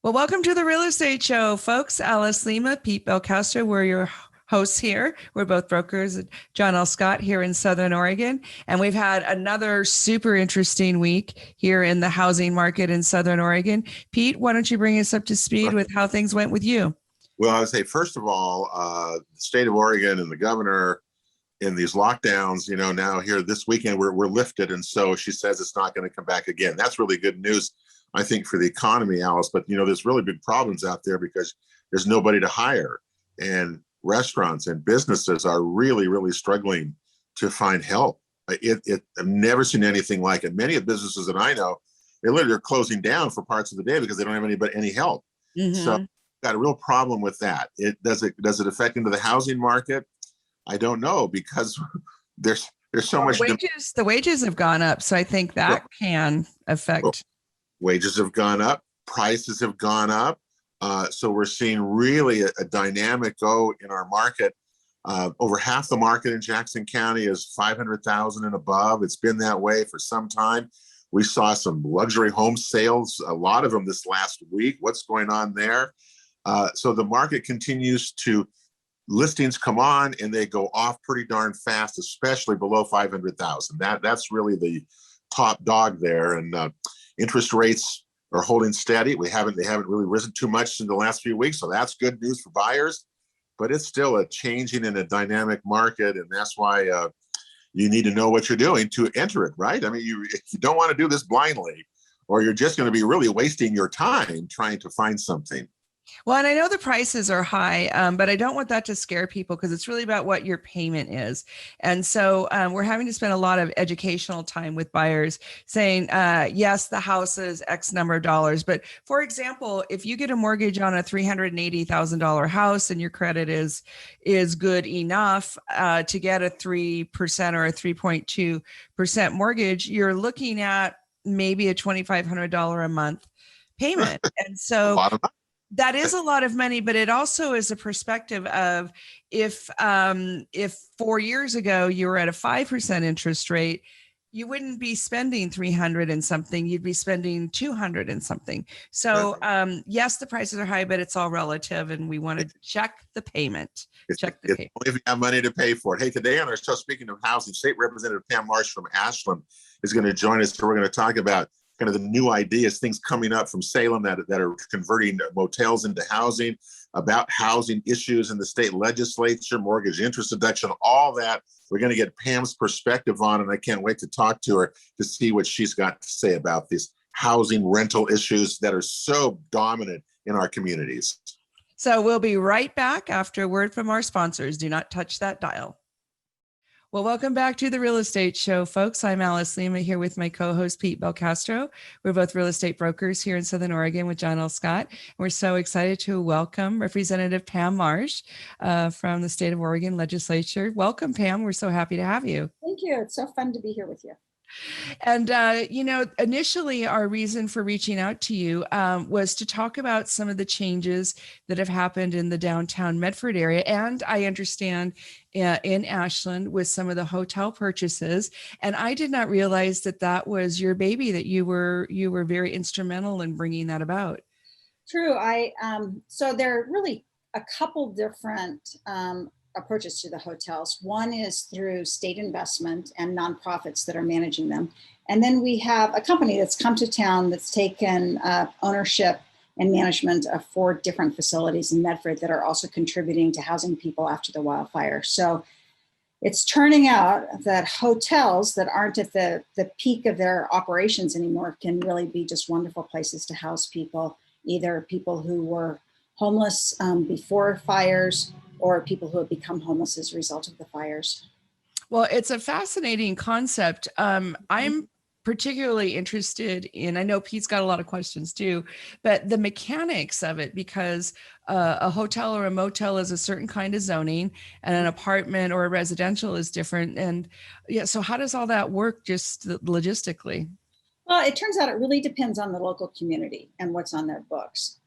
Well, welcome to the Real Estate Show, folks. Alice Lima, Pete Belcastro, we're your hosts here. We're both brokers. John L. Scott here in Southern Oregon. And we've had another super interesting week here in the housing market in Southern Oregon. Pete, why don't you bring us up to speed with how things went with you? Well, I would say, first of all, the state of Oregon and the governor in these lockdowns, now here this weekend, we're lifted. And so she says it's not going to come back again. That's really good news, I think, for the economy, Alice. But, there's really big problems out there because there's nobody to hire. And restaurants and businesses are really, really struggling to find help. I've never seen anything like it. Many of the businesses that I know, they literally are closing down for parts of the day because they don't have any help. Mm-hmm. So got a real problem with that. Does it affect into the housing market? I don't know, because there's so much. The wages have gone up, so I think that can affect. Wages have gone up, prices have gone up. So we're seeing really a dynamic go in our market. Over half the market in Jackson County is 500,000 and above. It's been that way for some time. We saw some luxury home sales, a lot of them this last week. What's going on there? So the market continues to, listings come on and they go off pretty darn fast, especially below 500,000. That's really the top dog there. And interest rates are holding steady. They haven't really risen too much in the last few weeks, so that's good news for buyers. But it's still a changing and a dynamic market, and that's why you need to know what you're doing to enter it, right? I mean, you don't want to do this blindly, or you're just going to be really wasting your time trying to find something. Well, and I know the prices are high, but I don't want that to scare people because it's really about what your payment is. And so we're having to spend a lot of educational time with buyers saying, yes, the house is X number of dollars. But for example, if you get a mortgage on a $380,000 house and your credit is good enough to get a 3% or a 3.2% mortgage, you're looking at maybe a $2,500 a month payment. And so that is a lot of money, but it also is a perspective of if 4 years ago you were at a 5% interest rate, you wouldn't be spending 300 and something, you'd be spending 200 and something. So yes, the prices are high, but it's all relative, and we want to check the payment. Only if you have money to pay for it. Hey, today on our show, speaking of housing, State Representative Pam Marsh from Ashland is going to join us. So we're going to talk about kind of the new ideas, things coming up from Salem that are converting motels into housing, about housing issues in the state legislature, mortgage interest deduction, all that. We're going to get Pam's perspective on, and I can't wait to talk to her to see what she's got to say about these housing rental issues that are so dominant in our communities. So we'll be right back after a word from our sponsors. Do not touch that dial. Well, welcome back to the Real Estate Show, folks. I'm Alice Lima here with my co-host, Pete Belcastro. We're both real estate brokers here in Southern Oregon with John L. Scott. We're so excited to welcome Representative Pam Marsh from the state of Oregon legislature. Welcome, Pam. We're so happy to have you. Thank you. It's so fun to be here with you. And, initially our reason for reaching out to you was to talk about some of the changes that have happened in the downtown Medford area. And I understand in Ashland with some of the hotel purchases. And I did not realize that was your baby, that you were very instrumental in bringing that about. True. So there are really a couple different approaches to the hotels. One is through state investment and nonprofits that are managing them. And then we have a company that's come to town that's taken ownership and management of 4 different facilities in Medford that are also contributing to housing people after the wildfire. So it's turning out that hotels that aren't at the peak of their operations anymore can really be just wonderful places to house people, either people who were homeless before fires or people who have become homeless as a result of the fires. Well, it's a fascinating concept. I'm particularly interested in, I know Pete's got a lot of questions too, but the mechanics of it, because a hotel or a motel is a certain kind of zoning and an apartment or a residential is different. And yeah, so how does all that work just logistically? Well, it turns out it really depends on the local community and what's on their books.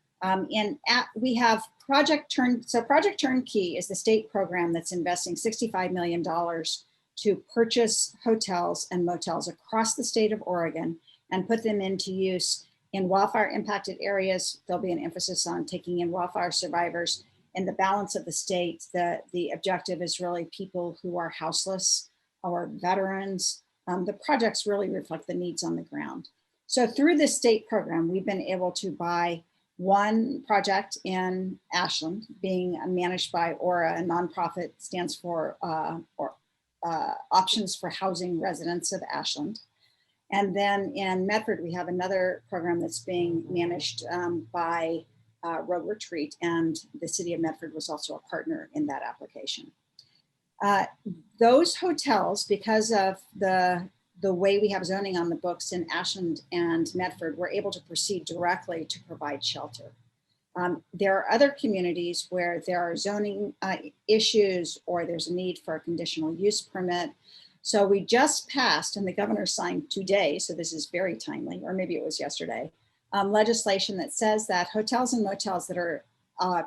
We have Project Turnkey is the state program that's investing $65 million to purchase hotels and motels across the state of Oregon and put them into use In wildfire impacted areas, there'll be an emphasis on taking in wildfire survivors. In the balance of the state, the objective is really people who are houseless or veterans. The projects really reflect the needs on the ground. So through this state program, we've been able to buy one project in Ashland being managed by ORA, a nonprofit, stands for Options for Housing Residents of Ashland. And then in Medford, we have another program that's being managed by Road Retreat, and the city of Medford was also a partner in that application. Those hotels, because of the way we have zoning on the books in Ashland and Medford, we're able to proceed directly to provide shelter. There are other communities where there are zoning issues or there's a need for a conditional use permit. So we just passed, and the governor signed today, so this is very timely, or maybe it was yesterday, legislation that says that hotels and motels that are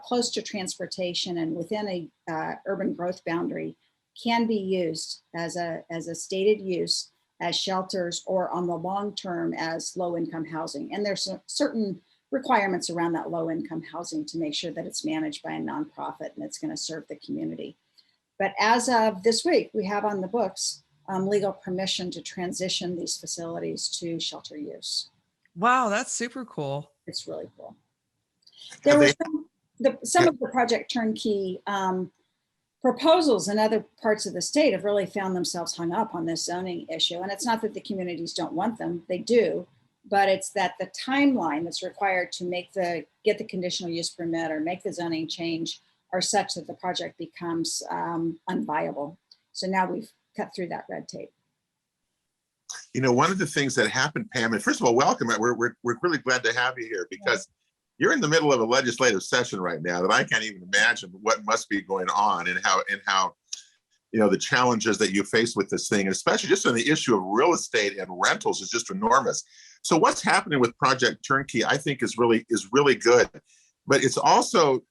close to transportation and within a urban growth boundary can be used as a stated use as shelters, or on the long term as low income housing. And there's certain requirements around that low income housing to make sure that it's managed by a nonprofit and it's going to serve the community. But as of this week, we have on the books legal permission to transition these facilities to shelter use. Wow, that's super cool. It's really cool. There were some of the project turnkey proposals in other parts of the state have really found themselves hung up on this zoning issue. And it's not that the communities don't want them, they do, but it's that the timeline that's required to get the conditional use permit or make the zoning change are such that the project becomes unviable. So now we've cut through that red tape. You know, one of the things that happened, Pam, and first of all, welcome. We're really glad to have you here, because you're in the middle of a legislative session right now that I can't even imagine what must be going on, and how you know, the challenges that you face with this thing, and especially just on the issue of real estate and rentals is just enormous. So what's happening with Project Turnkey, I think, is really good, but it's also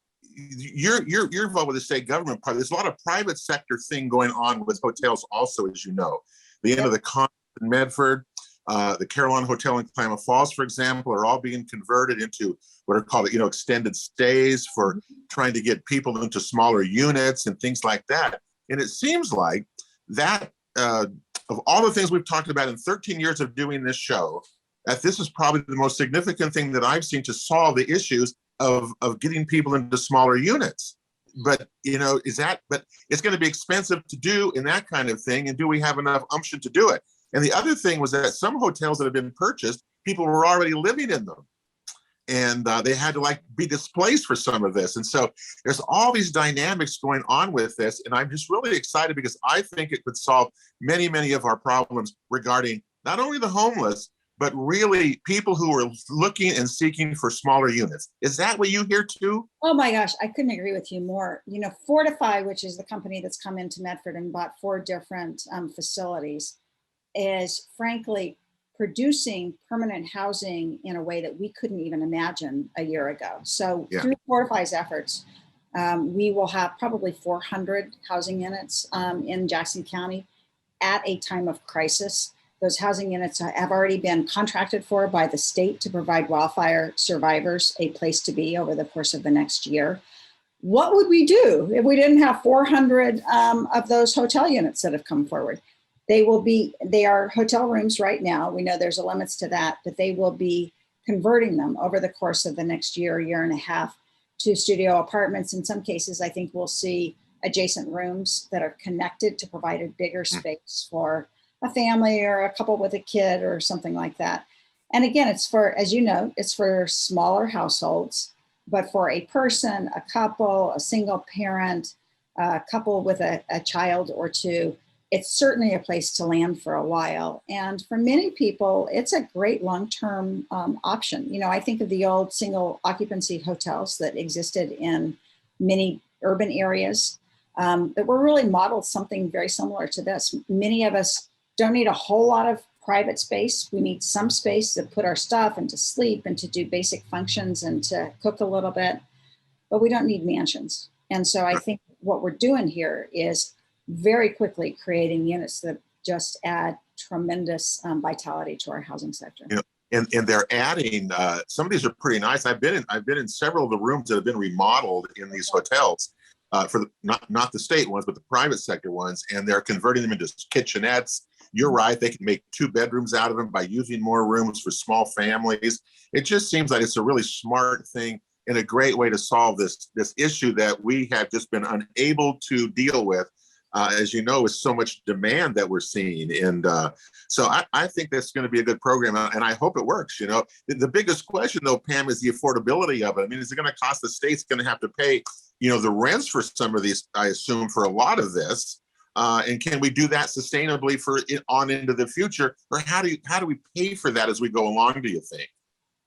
you're involved with the state government part. There's a lot of private sector thing going on with hotels also, as you know. The end of the con in Medford, the Carillon Hotel in Klamath Falls, for example, are all being converted into what are called, you know, extended stays for trying to get people into smaller units and things like that. And it seems like that of all the things we've talked about in 13 years of doing this show, that this is probably the most significant thing that I've seen to solve the issues of getting people into smaller units. But, you know, but it's going to be expensive to do in that kind of thing. And do we have enough umption to do it? And the other thing was that some hotels that have been purchased, people were already living in them. And they had to be displaced for some of this. And so there's all these dynamics going on with this. And I'm just really excited because I think it could solve many, many of our problems regarding not only the homeless, but really people who are looking and seeking for smaller units. Is that what you hear too? Oh my gosh, I couldn't agree with you more. You know, Fortify, which is the company that's come into Medford and bought 4 different facilities, is frankly producing permanent housing in a way that we couldn't even imagine a year ago. So through Fortify's efforts, we will have probably 400 housing units in Jackson County at a time of crisis. Those housing units have already been contracted for by the state to provide wildfire survivors a place to be over the course of the next year. What would we do if we didn't have 400 of those hotel units that have come forward? They are hotel rooms right now. We know there's a limits to that, but they will be converting them over the course of the next year and a half to studio apartments. In some cases, I think we'll see adjacent rooms that are connected to provide a bigger space for a family or a couple with a kid or something like that. And again, it's for, as you know, it's for smaller households, but for a person, a couple, a single parent, a couple with a child or two, it's certainly a place to land for a while. And for many people, it's a great long-term option. You know, I think of the old single occupancy hotels that existed in many urban areas that were really modeled something very similar to this. Many of us don't need a whole lot of private space. We need some space to put our stuff and to sleep and to do basic functions and to cook a little bit, but we don't need mansions. And so I think what we're doing here is very quickly creating units that just add tremendous vitality to our housing sector. You know, and they're adding. Some of these are pretty nice. I've been in several of the rooms that have been remodeled in these hotels, for the, not the state ones, but the private sector ones, and they're converting them into kitchenettes. You're right; they can make 2 bedrooms out of them by using more rooms for small families. It just seems like it's a really smart thing and a great way to solve this issue that we have just been unable to deal with. As you know, with so much demand that we're seeing. And so I think that's going to be a good program, and I hope it works. You know, the biggest question, though, Pam, is the affordability of it. I mean, is it going to cost the state's going to have to pay, you know, the rents for some of these, I assume, for a lot of this? And can we do that sustainably for it on into the future? Or how do we pay for that as we go along, do you think?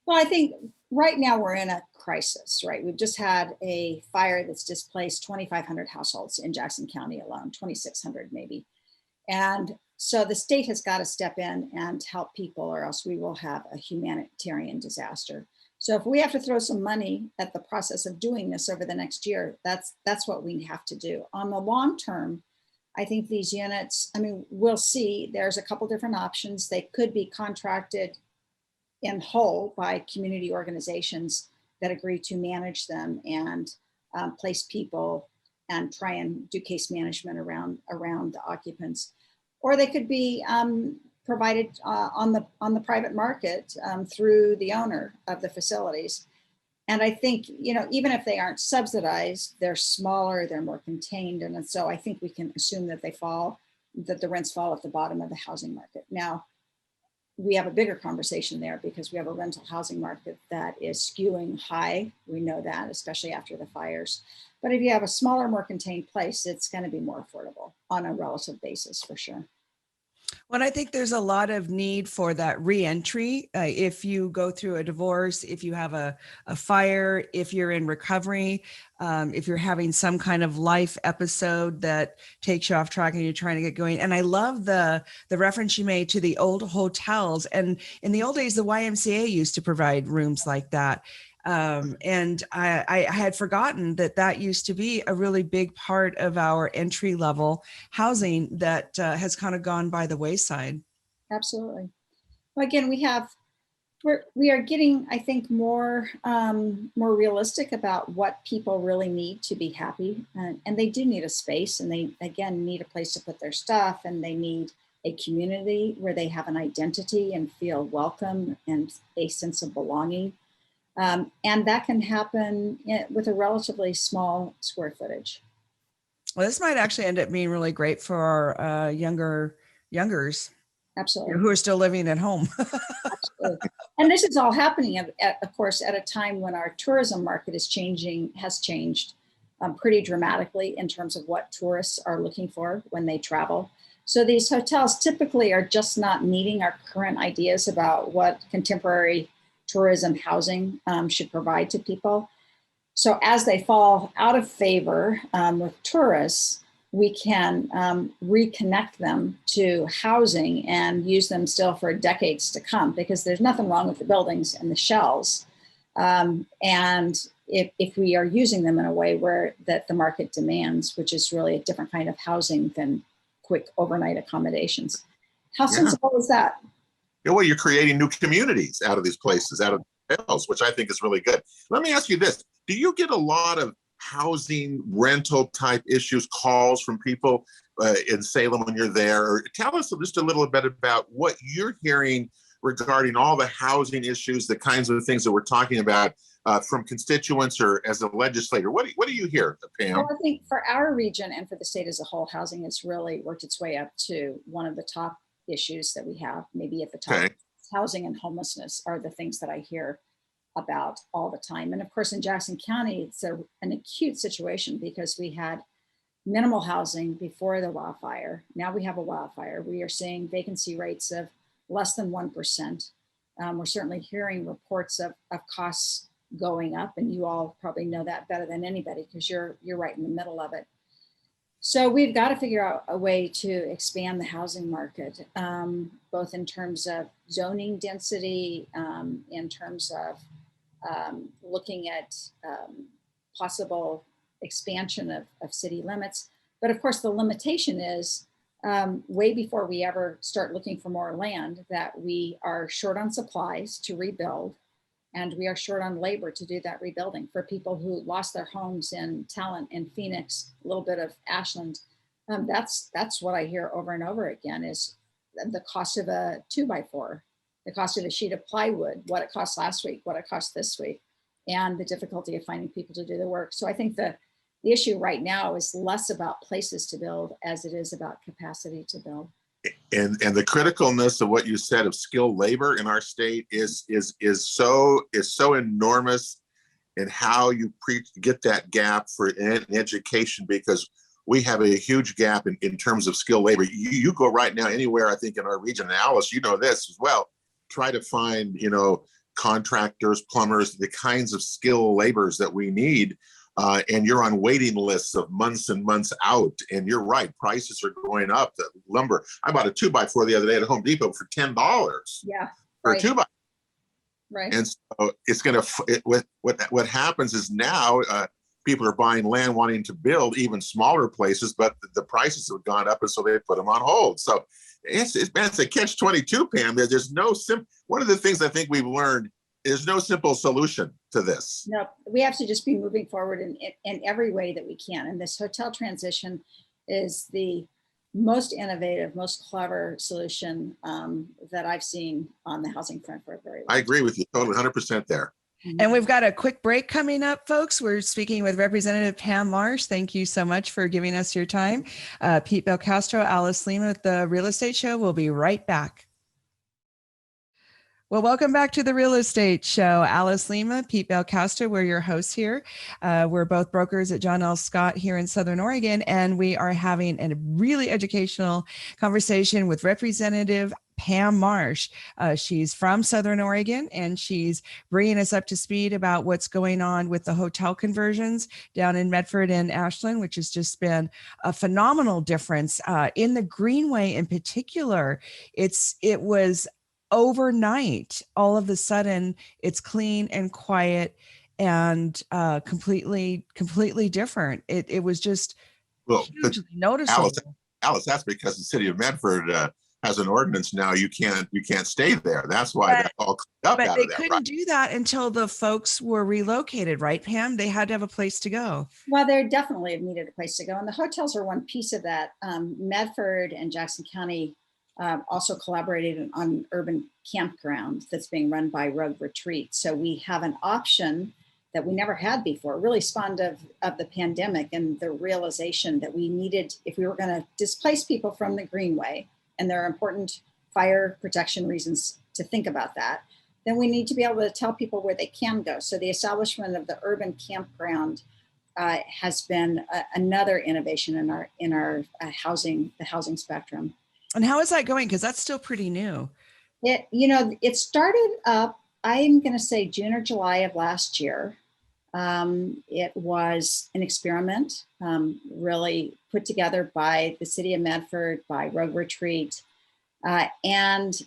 Well, I think right now we're in a crisis, right? We've just had a fire that's displaced 2,500 households in Jackson County alone, 2,600 maybe. And so the state has got to step in and help people, or else we will have a humanitarian disaster. So if we have to throw some money at the process of doing this over the next year, that's what we have to do. On the long term, I think these units, I mean, we'll see. There's a couple different options. They could be contracted in whole by community organizations that agree to manage them and place people and try and do case management around the occupants, or they could be provided on the private market through the owner of the facilities. And I think, you know, even if they aren't subsidized, they're smaller, they're more contained, and so I think we can assume that the rents fall at the bottom of the housing market. Now, we have a bigger conversation there because we have a rental housing market that is skewing high. We know that, especially after the fires. But if you have a smaller, more contained place, it's going to be more affordable on a relative basis for sure. Well, I think there's a lot of need for that reentry. If you go through a divorce, if you have a fire, if you're in recovery, if you're having some kind of life episode that takes you off track and you're trying to get going. And I love the reference you made to the old hotels. And in the old days, the YMCA used to provide rooms like that. And I had forgotten that used to be a really big part of our entry level housing that has kind of gone by the wayside. Absolutely. Well, again, we are getting, I think, more realistic about what people really need to be happy, and they do need a space, and they again need a place to put their stuff, and they need a community where they have an identity and feel welcome and a sense of belonging. And that can happen with a relatively small square footage. Well, this might actually end up being really great for our youngers. Absolutely. Who are still living at home. Absolutely. And this is all happening, of course, at a time when our tourism market has changed pretty dramatically in terms of what tourists are looking for when they travel. So these hotels typically are just not meeting our current ideas about what contemporary tourism housing should provide to people. So as they fall out of favor with tourists, we can reconnect them to housing and use them still for decades to come, because there's nothing wrong with the buildings and the shells. And if we are using them in a way where that the market demands, which is really a different kind of housing than quick overnight accommodations. How sensible is that? Yeah, well, you're creating new communities out of these places, out of hotels, which I think is really good. Let me ask you this. Do you get a lot of housing rental type issues, calls from people in Salem when you're there? Or tell us just a little bit about what you're hearing regarding all the housing issues, the kinds of things that we're talking about from constituents or as a legislator. What do you hear, Pam? Well, I think for our region and for the state as a whole, housing has really worked its way up to one of the top issues that we have, maybe at the top. Okay. Housing and homelessness are the things that I hear about all the time. And of course, in Jackson County, it's an acute situation because we had minimal housing before the wildfire. Now we have a wildfire. We are seeing vacancy rates of less than 1%. We're certainly hearing reports of costs going up, and you all probably know that better than anybody because you're right in the middle of it. So we've got to figure out a way to expand the housing market, both in terms of zoning density, in terms of looking at possible expansion of city limits. But of course, the limitation is way before we ever start looking for more land, that we are short on supplies to rebuild, and we are short on labor to do that rebuilding for people who lost their homes in Talent, in Phoenix, a little bit of Ashland. That's what I hear over and over again is the cost of a 2x4, the cost of a sheet of plywood, what it cost last week, what it cost this week, and the difficulty of finding people to do the work. So I think the issue right now is less about places to build as it is about capacity to build. And the criticalness of what you said of skilled labor in our state is so enormous in how you get that gap for in education, because we have a huge gap in terms of skilled labor. You go right now anywhere, I think in our region, and Alice, you know this as well, try to find, contractors, plumbers, the kinds of skilled laborers that we need. And you're on waiting lists of months and months out. And you're right, prices are going up. The lumber, I bought a 2x4 the other day at Home Depot for $10. Yeah, for right. a 2x4. Right. And so it's going to, what happens is now people are buying land wanting to build even smaller places, but the prices have gone up, and so they put them on hold. So it's a catch-22, Pam. There's no one of the things I think we've learned, there's no simple solution to this. No, we have to just be moving forward in every way that we can. And this hotel transition is the most innovative, most clever solution that I've seen on the housing front for a very long time. I agree with you totally, 100% there. And we've got a quick break coming up, folks. We're speaking with Representative Pam Marsh. Thank you so much for giving us your time. Pete Belcastro, Alice Lima at the Real Estate Show. We'll be right back. Well, welcome back to the Real Estate Show. Alice Lima, Pete Belcastro, we're your hosts here. We're both brokers at John L. Scott here in Southern Oregon, and we are having a really educational conversation with Representative Pam Marsh. She's from Southern Oregon, and she's bringing us up to speed about what's going on with the hotel conversions down in Medford and Ashland, which has just been a phenomenal difference in the Greenway in particular. It was overnight, all of a sudden, it's clean and quiet and completely different. It was just hugely noticeable. Alice, that's because the city of Medford has an ordinance now. You can't stay there. That's why that's all cleaned up but out they of there. couldn't Right? do that until the folks were relocated, right, Pam? They had to have a place to go. Well, they definitely needed a place to go. And the hotels are one piece of that. Medford and Jackson County also collaborated on an urban campground that's being run by Rogue Retreat. So we have an option that we never had before, really spawned of the pandemic and the realization that we needed, if we were going to displace people from the Greenway, and there are important fire protection reasons to think about that, then we need to be able to tell people where they can go. So the establishment of the urban campground has been another innovation in our housing spectrum. And how is that going? Because that's still pretty new. It started up, I'm going to say June or July of last year. It was an experiment, really put together by the city of Medford, by Rogue Retreat, and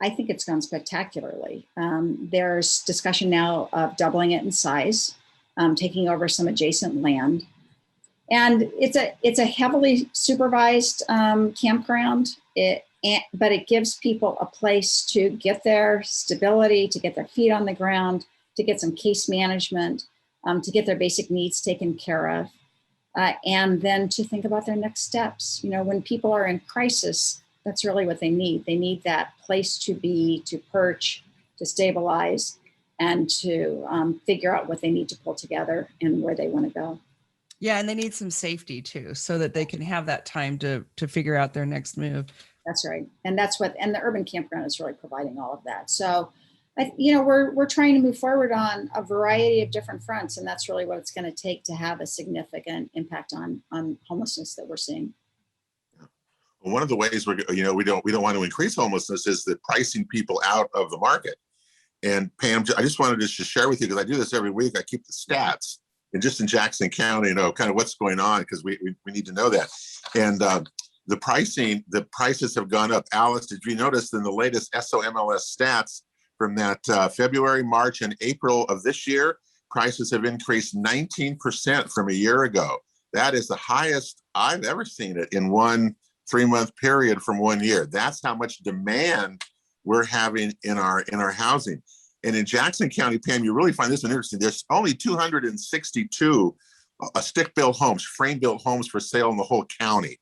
I think it's gone spectacularly. There's discussion now of doubling it in size, taking over some adjacent land. And it's a heavily supervised campground, but it gives people a place to get their stability, to get their feet on the ground, to get some case management, to get their basic needs taken care of, and then to think about their next steps. When people are in crisis, that's really what they need. They need that place to be, to perch, to stabilize, and to figure out what they need to pull together and where they want to go. Yeah, and they need some safety too, so that they can have that time to figure out their next move. That's right, and the urban campground is really providing all of that. So, we're trying to move forward on a variety of different fronts, and that's really what it's going to take to have a significant impact on homelessness that we're seeing. Well, one of the ways we don't want to increase homelessness is the pricing people out of the market. And Pam, I just wanted to share with you, because I do this every week. I keep the stats. And just in Jackson County, kind of what's going on, because we need to know that. And the prices have gone up. Alice, did you notice in the latest SOMLS stats from that February, March, and April of this year, prices have increased 19% from a year ago. That is the highest I've ever seen it in one 3-month period from 1 year. That's how much demand we're having in our housing. And in Jackson County, Pam, you really find this one interesting. There's only 262 stick-built homes, frame-built homes for sale in the whole county.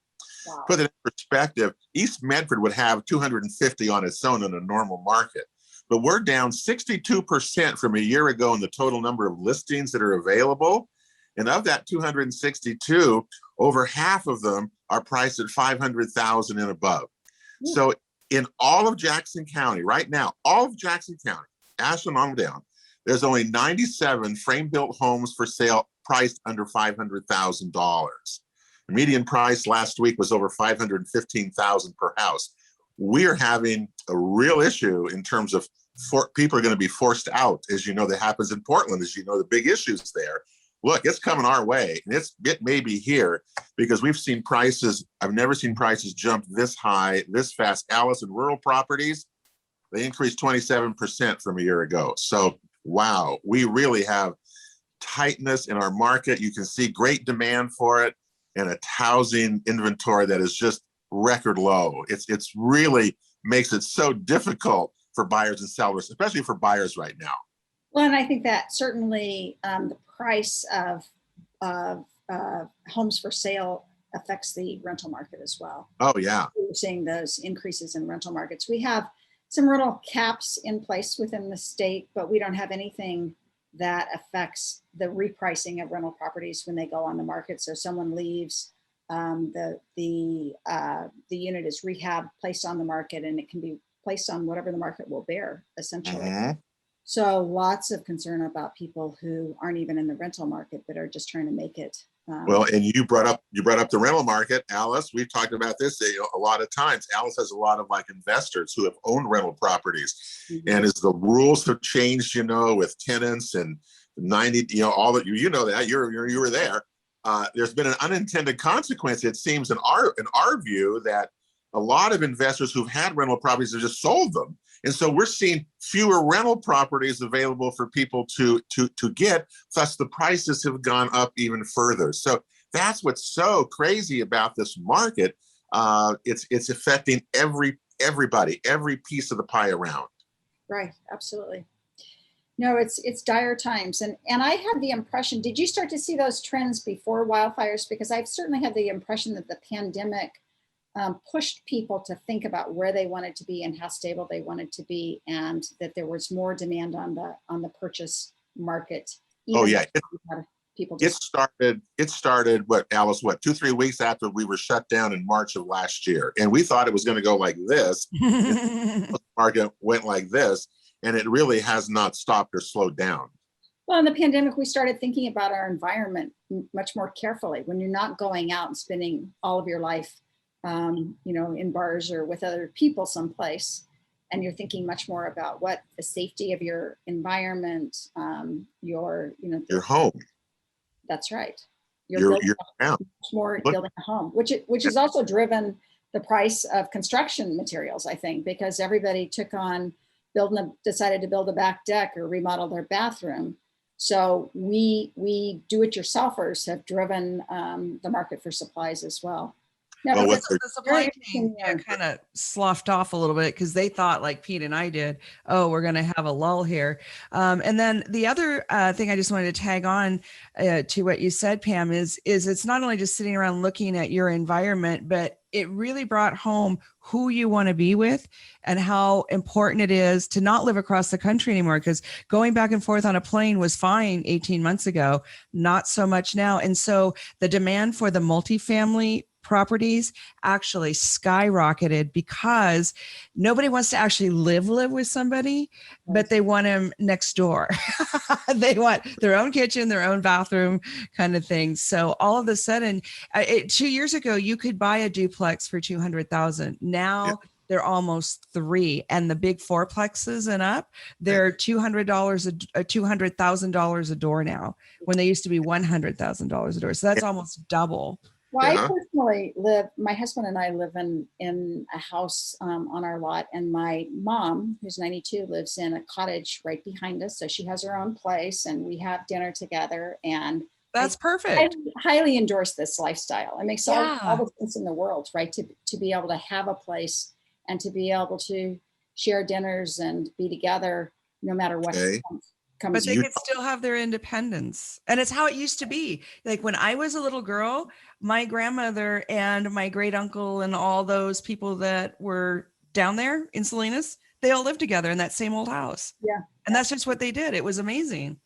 Wow. Put it in perspective, East Medford would have 250 on its own in a normal market. But we're down 62% from a year ago in the total number of listings that are available. And of that 262, over half of them are priced at $500,000 and above. So in all of Jackson County right now, all of Jackson County, Ashland on down, there's only 97 frame-built homes for sale priced under $500,000. The median price last week was over $515,000 per house. We are having a real issue in terms of people are going to be forced out. As you know, that happens in Portland. As you know, the big issues there. Look, it's coming our way, and it may be here because we've seen prices. I've never seen prices jump this high, this fast. Alice, in rural properties, they increased 27% from a year ago. So, wow, we really have tightness in our market. You can see great demand for it, and a housing inventory that is just record low. It's really makes it so difficult for buyers and sellers, especially for buyers right now. Well, and I think that certainly the price of homes for sale affects the rental market as well. Oh, yeah. We're seeing those increases in rental markets. We have some rental caps in place within the state, but we don't have anything that affects the repricing of rental properties when they go on the market. So someone leaves, the unit is rehab, placed on the market, and it can be placed on whatever the market will bear, essentially. Mm-hmm. So lots of concern about people who aren't even in the rental market, but are just trying to make it. Well, and you brought up the rental market, Alice. We've talked about this a lot of times. Alice has a lot of investors who have owned rental properties, mm-hmm. and as the rules have changed, with tenants and 90, all that you know that you were there. There's been an unintended consequence. It seems in our view that a lot of investors who've had rental properties have just sold them. And so we're seeing fewer rental properties available for people to get, thus the prices have gone up even further. So that's what's so crazy about this market. It's affecting everybody, every piece of the pie around. Right, absolutely. No, it's dire times. And I had the impression, did you start to see those trends before wildfires? Because I've certainly had the impression that the pandemic pushed people to think about where they wanted to be and how stable they wanted to be, and that there was more demand on the purchase market. Oh yeah, people. It started what, Alice? 2-3 weeks after we were shut down in March of last year, and we thought it was going to go like this. The market went like this, and it really has not stopped or slowed down. Well, in the pandemic, we started thinking about our environment much more carefully. When you're not going out and spending all of your life in bars or with other people someplace, and you're thinking much more about what the safety of your environment, your home. That's right. You're much more building a home, which has also driven the price of construction materials, I think, because everybody took on decided to build a back deck or remodel their bathroom. So we do-it-yourselfers have driven the market for supplies as well. No, the supply chain kind of sloughed off a little bit because they thought, like Pete and I did, oh, we're going to have a lull here. And then the other thing I just wanted to tag on to what you said, Pam, is it's not only just sitting around looking at your environment, but it really brought home who you want to be with and how important it is to not live across the country anymore, because going back and forth on a plane was fine 18 months ago, not so much now. And so the demand for the multifamily properties actually skyrocketed because nobody wants to actually live with somebody, but they want them next door. They want their own kitchen, their own bathroom kind of thing. So all of a sudden, 2 years ago, you could buy a duplex for $200,000. Now they're almost $3, and the big fourplexes and up, they're $200,000 a door now, when they used to be $100,000 a door. So that's almost double. Well, I personally my husband and I live in a house on our lot, and my mom, who's 92, lives in a cottage right behind us. So she has her own place, and we have dinner together. And That's I perfect. highly endorse this lifestyle. It makes all Yeah. the sense in the world, right? To be able to have a place and to be able to share dinners and be together no matter what Okay. But comes. they You, could still have their independence. And it's how it used to be. Like when I was a little girl, my grandmother and my great uncle and all those people that were down there in Salinas, they all lived together in that same old house. Yeah. And that's just what they did. It was amazing.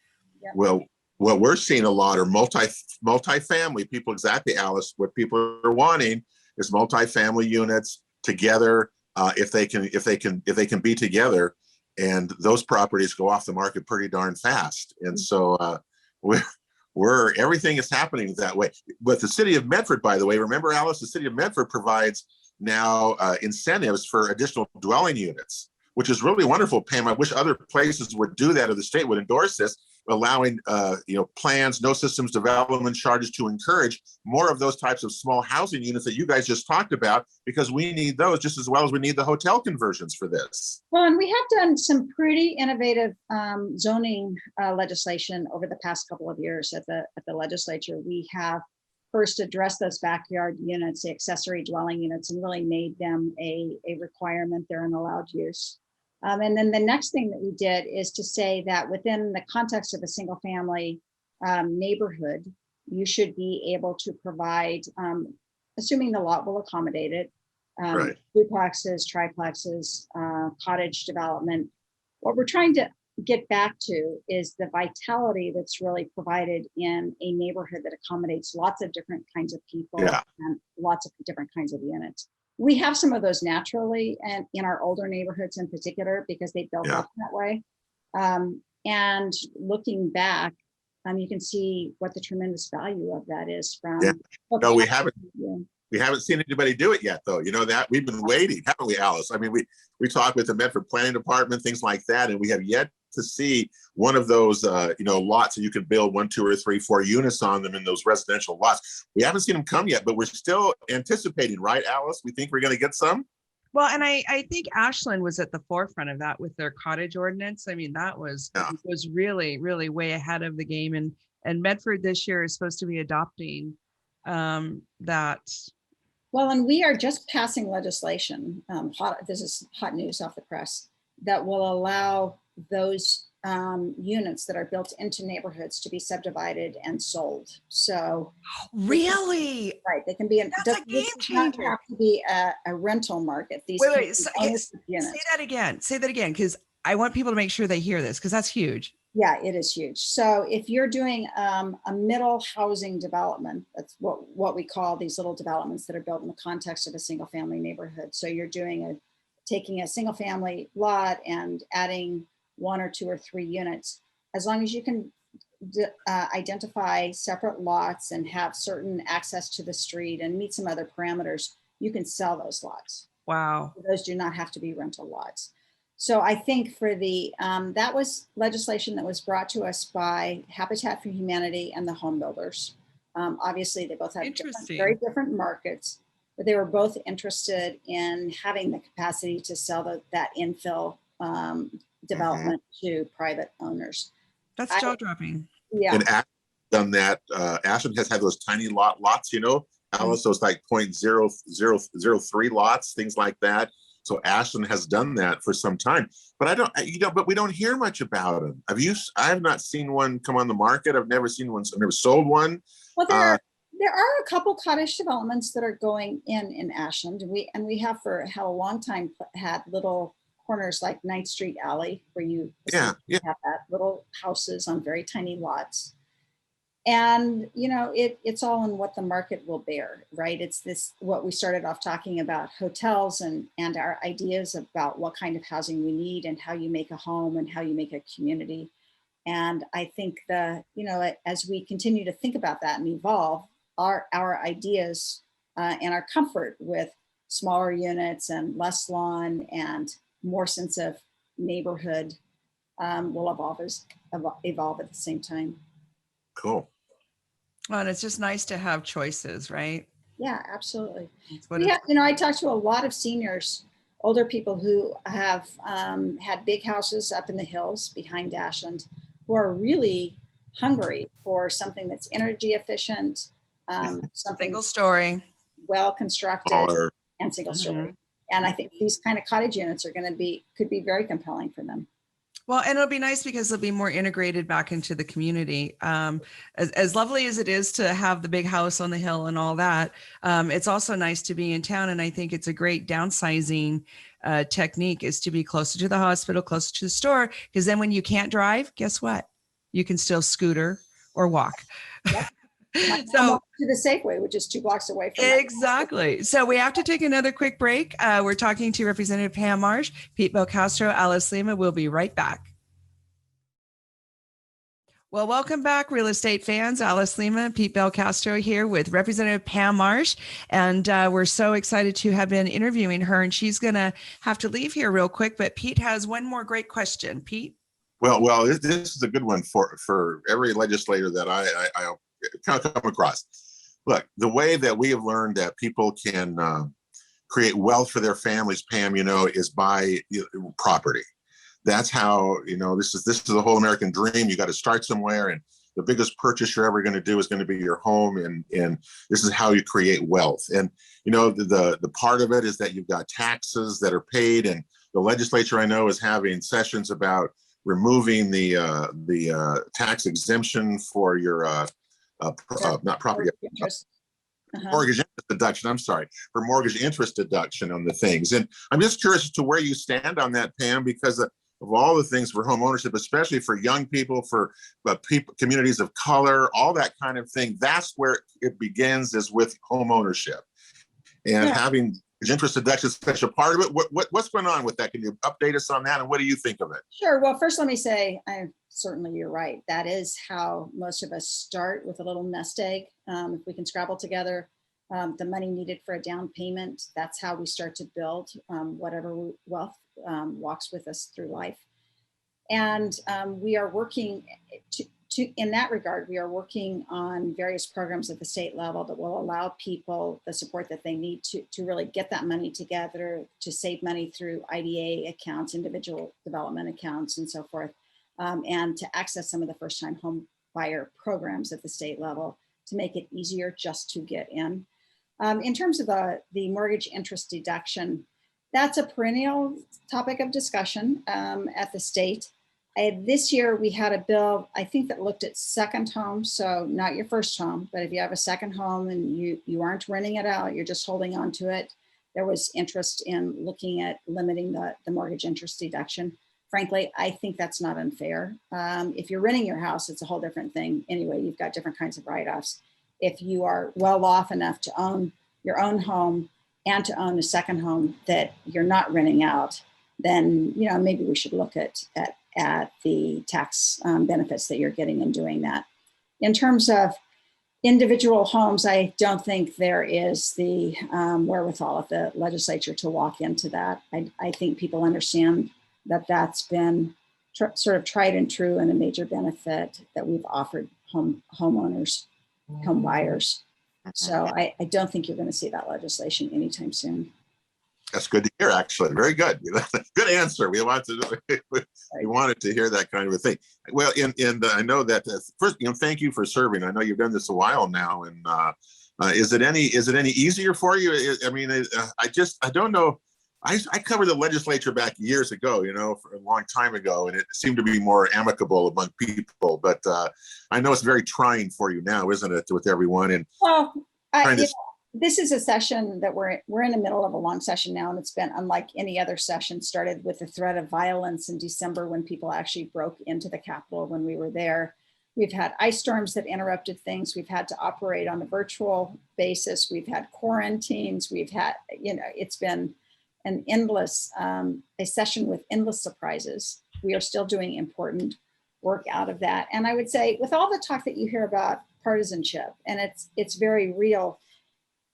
Yeah. well, what we're seeing a lot are multi-family people. Exactly, Alice. What people are wanting is multi-family units together. If they can be together, and those properties go off the market pretty darn fast. And so we're everything is happening that way. But the city of Medford, by the way, remember, Alice, the city of Medford provides now incentives for additional dwelling units, which is really wonderful, Pam. I wish other places would do that, or the state would endorse this, allowing plans, no systems development charges, to encourage more of those types of small housing units that you guys just talked about, because we need those just as well as we need the hotel conversions for this. Well, and we have done some pretty innovative zoning legislation over the past couple of years at the legislature. We have first addressed those backyard units, the accessory dwelling units, and really made them a requirement. They're an allowed use. And then the next thing that we did is to say that within the context of a single family neighborhood, you should be able to provide, assuming the lot will accommodate it, Right. duplexes, triplexes, cottage development. What we're trying to get back to is the vitality that's really provided in a neighborhood that accommodates lots of different kinds of people and lots of different kinds of units. We have some of those naturally, and in our older neighborhoods in particular, because they built up that way. And looking back, you can see what the tremendous value of that is from. No, we haven't seen anybody do it yet, though. You know that we've been waiting, haven't we, Alice? I mean, we talked with the Medford Planning Department, things like that, and we have yet to see one of those, lots that you can build 1, 2, or 3, 4 units on them in those residential lots. We haven't seen them come yet, but we're still anticipating, right, Alice? We think we're going to get some. Well, and I think Ashland was at the forefront of that with their cottage ordinance. I mean, that was really, really way ahead of the game. And Medford this year is supposed to be adopting that. Well, and we are just passing legislation. This is hot news off the press, that will allow those units that are built into neighborhoods to be subdivided and sold. So really, they can be that's a game changer. Have to be a rental market. These wait, say that again, because I want people to make sure they hear this, because that's huge. Yeah, it is huge. So if you're doing a middle housing development, that's what we call these little developments that are built in the context of a single family neighborhood. So you're taking a single family lot and adding 1 or 2 or 3 units. As long as you can identify separate lots and have certain access to the street and meet some other parameters, you can sell those lots. Wow. Those do not have to be rental lots. So I think for that was legislation that was brought to us by Habitat for Humanity and the home builders. Obviously, they both have very different markets, but they were both interested in having the capacity to sell that infill development to private owners. That's jaw-dropping. Yeah. And Ashland done that. Ashland has had those tiny lots, Alice, those like 0.0003 lots, things like that. So Ashland has done that for some time, but but we don't hear much about them. I have not seen one come on the market. I've never seen one. I've never sold one. Well, there are a couple cottage developments that are going in Ashland. We have for a long time had little corners like 9th Street Alley where you have that little houses on very tiny lots. And, it's all in what the market will bear, right? It's what we started off talking about, hotels and our ideas about what kind of housing we need and how you make a home and how you make a community. And I think as we continue to think about that and evolve, our ideas and our comfort with smaller units and less lawn and more sense of neighborhood will evolve at the same time. Cool. Well, and it's just nice to have choices, right? Yeah, absolutely. I talk to a lot of seniors, older people who have had big houses up in the hills behind Ashland, who are really hungry for something that's energy efficient, something Single story. well constructed Smaller. and single story. Mhm. And I think these kind of cottage units are going to could be very compelling for them. Well, and it'll be nice because they'll be more integrated back into the community. As lovely as it is to have the big house on the hill and all that, it's also nice to be in town. And I think it's a great downsizing technique is to be closer to the hospital, closer to the store, because then when you can't drive, guess what? You can still scooter or walk. Yep. So walk to the Safeway, which is 2 blocks away from exactly. So we have to take another quick break. We're talking to Representative Pam Marsh, Pete Belcastro, Alice Lima. We'll be right back. Well, welcome back, real estate fans. Alice Lima, Pete Belcastro here with Representative Pam Marsh. And we're so excited to have been interviewing her. And she's going to have to leave here real quick. But Pete has one more great question. Pete? Well, this is a good one for every legislator that I kind of come across. Look, the way that we have learned that people can create wealth for their families, Pam, is by property. That's how, this is the whole American dream. You got to start somewhere, and the biggest purchase you're ever going to do is going to be your home. And this is how you create wealth. And, the part of it is that you've got taxes that are paid, and the legislature I know is having sessions about removing the tax exemption for your not property interest. mortgage interest deduction. I'm sorry, for mortgage interest deduction on the things. And I'm just curious as to where you stand on that, Pam, because of all the things for home ownership, especially for young people, for people, communities of color, all that kind of thing. That's where it begins, is with home ownership, and having interest deduction is such a part of it. What's going on with that? Can you update us on that? And what do you think of it? Sure. Well, first, let me say, certainly you're right. That is how most of us start, with a little nest egg. If we can scrabble together the money needed for a down payment, that's how we start to build whatever wealth walks with us through life. And we are working in that regard, we are working on various programs at the state level that will allow people the support that they need to really get that money together, to save money through IDA accounts, individual development accounts, and so forth, and to access some of the first-time home buyer programs at the state level to make it easier just to get in. In terms of the mortgage interest deduction, that's a perennial topic of discussion at the state. This year we had a bill, I think, that looked at second home. So not your first home, but if you have a second home and you aren't renting it out, you're just holding on to it. There was interest in looking at limiting the mortgage interest deduction. Frankly, I think that's not unfair. If you're renting your house, it's a whole different thing. Anyway, you've got different kinds of write-offs. If you are well off enough to own your own home and to own a second home that you're not renting out, then maybe we should look at the tax benefits that you're getting in doing that. In terms of individual homes, I don't think there is the wherewithal of the legislature to walk into that. I think people understand that that's been sort of tried and true, and a major benefit that we've offered homeowners, home buyers. So I don't think you're going to see that legislation anytime soon. That's good to hear, actually. Very good. Good answer. We wanted to hear that kind of a thing. Well, and I know that first, thank you for serving. I know you've done this a while now, and is it any easier for you? I mean, I don't know. I covered the legislature back years ago, for a long time ago, and it seemed to be more amicable among people. But I know it's very trying for you now, isn't it, with everyone? And well, this is a session that we're in the middle of a long session now, and it's been unlike any other session. Started with the threat of violence in December, when people actually broke into the Capitol when we were there. We've had ice storms that interrupted things. We've had to operate on a virtual basis. We've had quarantines. We've had, it's been an endless, a session with endless surprises. We are still doing important work out of that. And I would say, with all the talk that you hear about partisanship, and it's very real,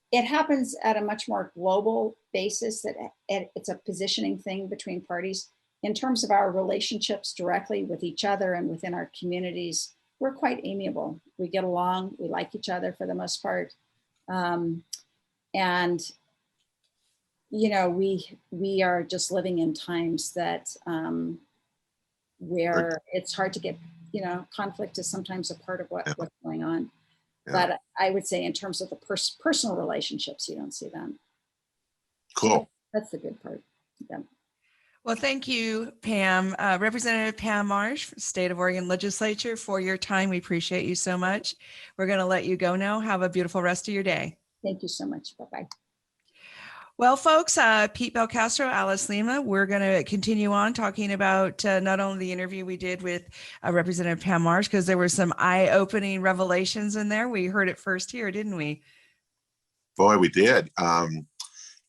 it happens at a much more global basis, that it's a positioning thing between parties. In terms of our relationships directly with each other and within our communities, we're quite amiable. We get along, we like each other for the most part. And we are just living in times that where it's hard to get conflict is sometimes a part of Yeah. what's going on. Yeah. But I would say in terms of the personal relationships, you don't see them. Cool. That's the good part. Yeah. Well, thank you, Pam, Representative Pam Marsh, State of Oregon Legislature, for your time. We appreciate you so much. We're going to let you go now. Have a beautiful rest of your day. Thank you so much. Bye-bye. Well, folks, Pete Belcastro, Alice Lima, we're going to continue on talking about not only the interview we did with Representative Pam Marsh, because there were some eye-opening revelations in there. We heard it first here, didn't we? Boy, we did.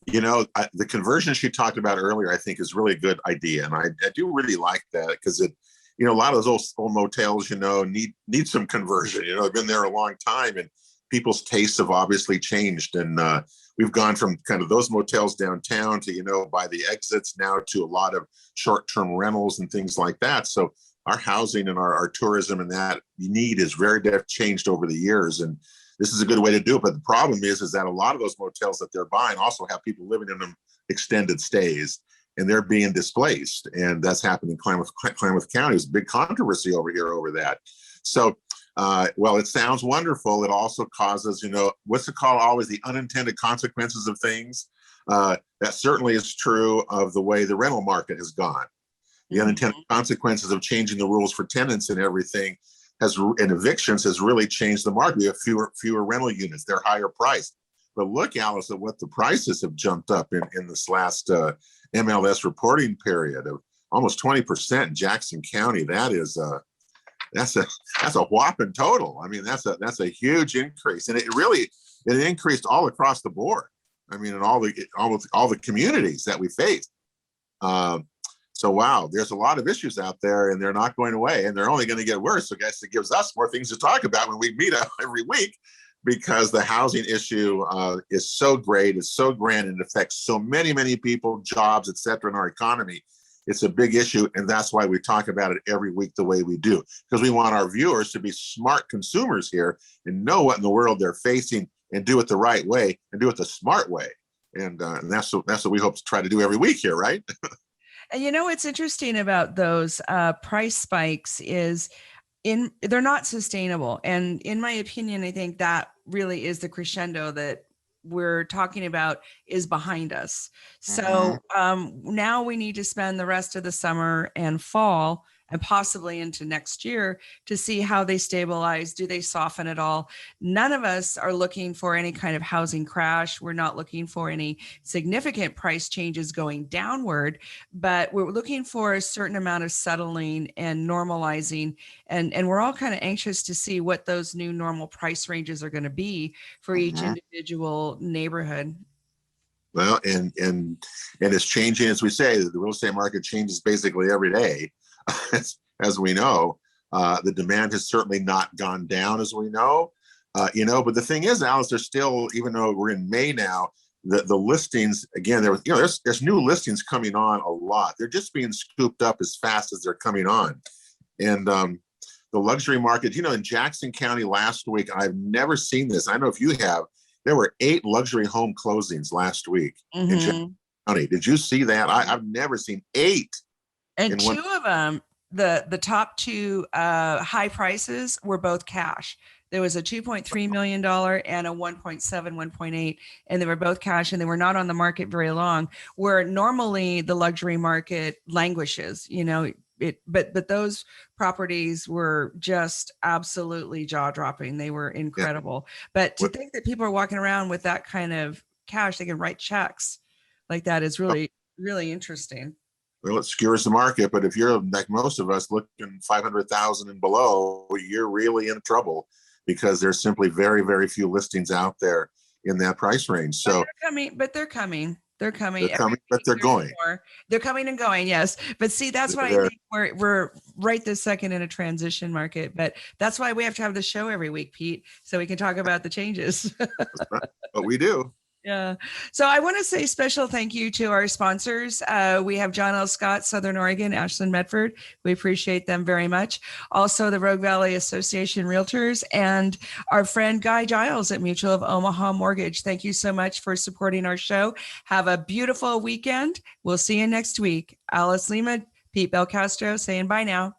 The conversion she talked about earlier, I think, is really a good idea. And I do really like that because a lot of those old motels, need some conversion. They've been there a long time and people's tastes have obviously changed. And we've gone from kind of those motels downtown to, by the exits now to a lot of short-term rentals and things like that. So our housing and our tourism and that need is very changed over the years. And this is a good way to do it. But the problem is that a lot of those motels that they're buying also have people living in them extended stays, and they're being displaced. And that's happened in Klamath County. There's a big controversy over that. So, it sounds wonderful. It also causes, what's it called? Always the unintended consequences of things. That certainly is true of the way the rental market has gone. The unintended consequences of changing the rules for tenants and everything and evictions has really changed the market. We have fewer rental units. They're higher priced. But look, Alice, at what the prices have jumped up in this last MLS reporting period of almost 20% in Jackson County. That's a whopping total. I mean, that's a huge increase, and it increased all across the board. I mean, in all the communities that we face. So wow, there's a lot of issues out there, and they're not going away, and they're only going to get worse. So I guess it gives us more things to talk about when we meet every week, because the housing issue is so great, it's so grand, and it affects so many people, jobs, et cetera, in our economy. It's a big issue, and that's why we talk about it every week the way we do, because we want our viewers to be smart consumers here and know what in the world they're facing and do it the right way and do it the smart way. And that's what we hope to try to do every week here, right? And what's interesting about those price spikes is they're not sustainable. And in my opinion, I think that really is the crescendo that we're talking about is behind us. So now we need to spend the rest of the summer and fall and possibly into next year to see how they stabilize. Do they soften at all? None of us are looking for any kind of housing crash. We're not looking for any significant price changes going downward, but we're looking for a certain amount of settling and normalizing. And we're all kind of anxious to see what those new normal price ranges are going to be for each individual neighborhood. Well, and it's changing, as we say. The real estate market changes basically every day. As we know, the demand has certainly not gone down, as we know, but the thing is, Alice, there's still, even though we're in May now, the listings, again, there's new listings coming on a lot. They're just being scooped up as fast as they're coming on. And the luxury market, in Jackson County last week, I've never seen this. I know if you have, there were 8 luxury home closings last week in Jackson County. Did you see that? I've never seen 8. And 2 of them, the top 2 high prices were both cash. There was a $2.3 million and a 1.8, and they were both cash, and they were not on the market very long, where normally the luxury market languishes, but those properties were just absolutely jaw-dropping. They were incredible. Yeah. But to think that people are walking around with that kind of cash, they can write checks like that is really, really interesting. Well, it skewers the market, but if you're like most of us looking 500,000 and below, you're really in trouble, because there's simply very, very few listings out there in that price range. So they're coming. They're coming, but they're going. They're coming and going, yes. But see, that's why I think we're right this second in a transition market. But that's why we have to have the show every week, Pete, so we can talk about the changes. But we do. Yeah. So I want to say special thank you to our sponsors. We have John L. Scott, Southern Oregon, Ashland, Medford. We appreciate them very much. Also the Rogue Valley Association Realtors and our friend Guy Giles at Mutual of Omaha Mortgage. Thank you so much for supporting our show. Have a beautiful weekend. We'll see you next week. Alice Lima, Pete Belcastro saying bye now.